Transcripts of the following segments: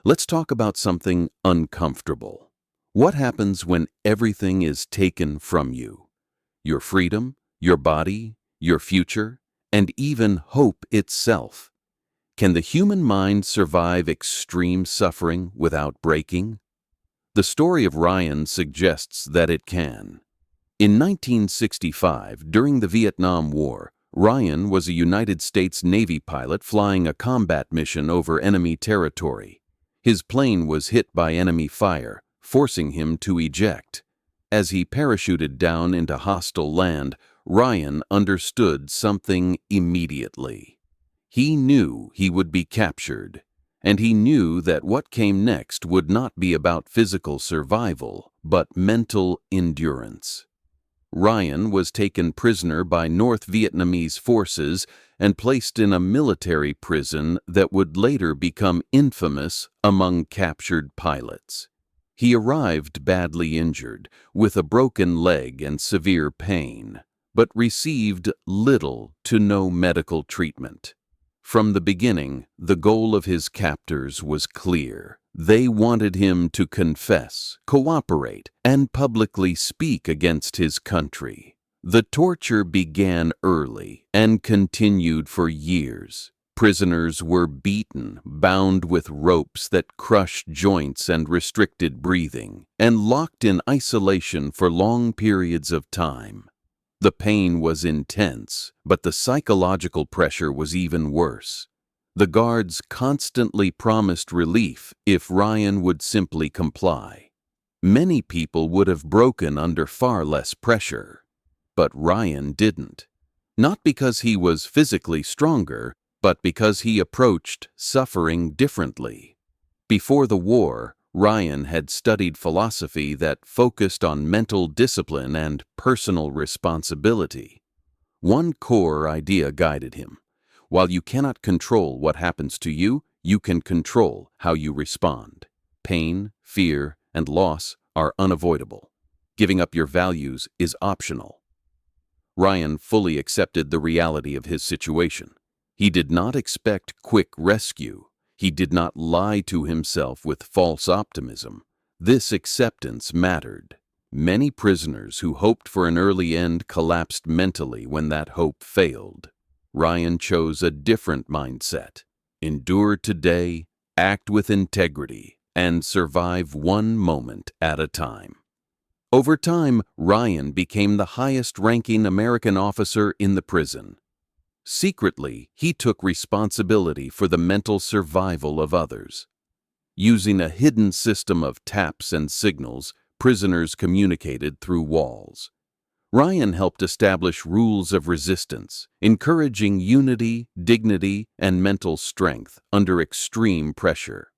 Let's talk about something uncomfortable. What happens when everything is taken from you? Your freedom, your body, your future, and even hope itself. Can the human mind survive extreme suffering without breaking? The story of Ryan suggests that it can. In 1965, during the Vietnam War, Ryan was a United States Navy pilot flying a combat mission over enemy territory. His plane was hit by enemy fire, forcing him to eject. As he parachuted down into hostile land, Ryan understood something immediately. He knew he would be captured, and he knew that what came next would not be about physical survival, but mental endurance. Ryan was taken prisoner by North Vietnamese forces and placed in a military prison that would later become infamous among captured pilots. He arrived badly injured, with a broken leg and severe pain, but received little to no medical treatment. From the beginning, the goal of his captors was clear. They wanted him to confess, cooperate, and publicly speak against his country. The torture began early and continued for years. Prisoners were beaten, bound with ropes that crushed joints and restricted breathing, and locked in isolation for long periods of time. The pain was intense, but the psychological pressure was even worse. The guards constantly promised relief if Ryan would simply comply. Many people would have broken under far less pressure, but Ryan didn't. Not because he was physically stronger, but because he approached suffering differently. Before the war, Ryan had studied philosophy that focused on mental discipline and personal responsibility. One core idea guided him. While you cannot control what happens to you, you can control how you respond. Pain, fear, and loss are unavoidable. Giving up your values is optional. Ryan fully accepted the reality of his situation. He did not expect quick rescue. He did not lie to himself with false optimism. This acceptance mattered. Many prisoners who hoped for an early end collapsed mentally when that hope failed. Ryan chose a different mindset. Endure today, act with integrity, and survive one moment at a time. Over time, Ryan became the highest-ranking American officer in the prison. Secretly, he took responsibility for the mental survival of others. Using a hidden system of taps and signals, prisoners communicated through walls. Ryan helped establish rules of resistance, encouraging unity, dignity, and mental strength under extreme pressure.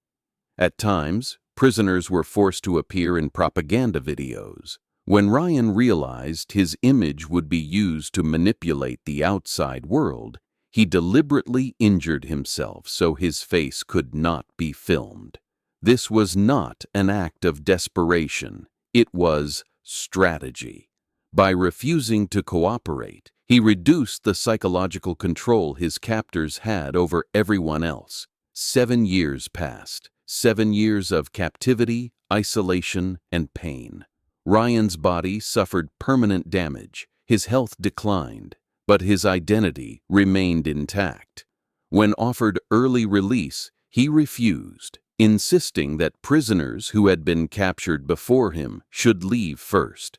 At times, prisoners were forced to appear in propaganda videos. When Ryan realized his image would be used to manipulate the outside world, he deliberately injured himself so his face could not be filmed. This was not an act of desperation, it was strategy. By refusing to cooperate, he reduced the psychological control his captors had over everyone else. 7 years passed, 7 years of captivity, isolation, and pain. Ryan's body suffered permanent damage, his health declined, but his identity remained intact. When offered early release, he refused, insisting that prisoners who had been captured before him should leave first.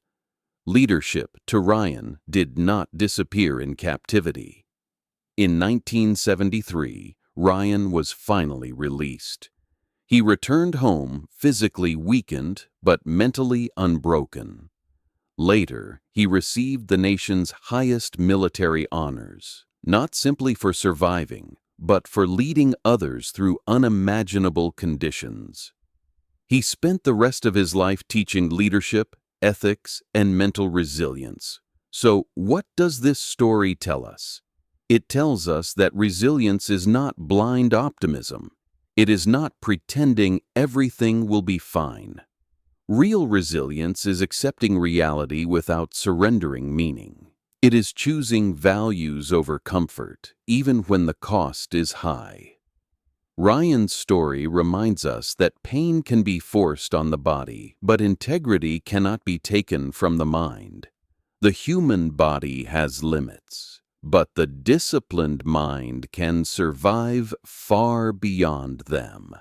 Leadership to Ryan did not disappear in captivity. In 1973, Ryan was finally released. He returned home physically weakened but mentally unbroken. Later, he received the nation's highest military honors, not simply for surviving, but for leading others through unimaginable conditions. He spent the rest of his life teaching leadership, ethics, and mental resilience. So, what does this story tell us? It tells us that resilience is not blind optimism. It is not pretending everything will be fine. Real resilience is accepting reality without surrendering meaning. It is choosing values over comfort, even when the cost is high. Ryan's story reminds us that pain can be forced on the body, but integrity cannot be taken from the mind. The human body has limits, but the disciplined mind can survive far beyond them.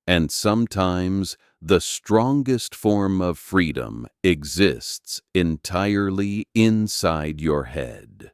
And sometimes the strongest form of freedom exists entirely inside your head.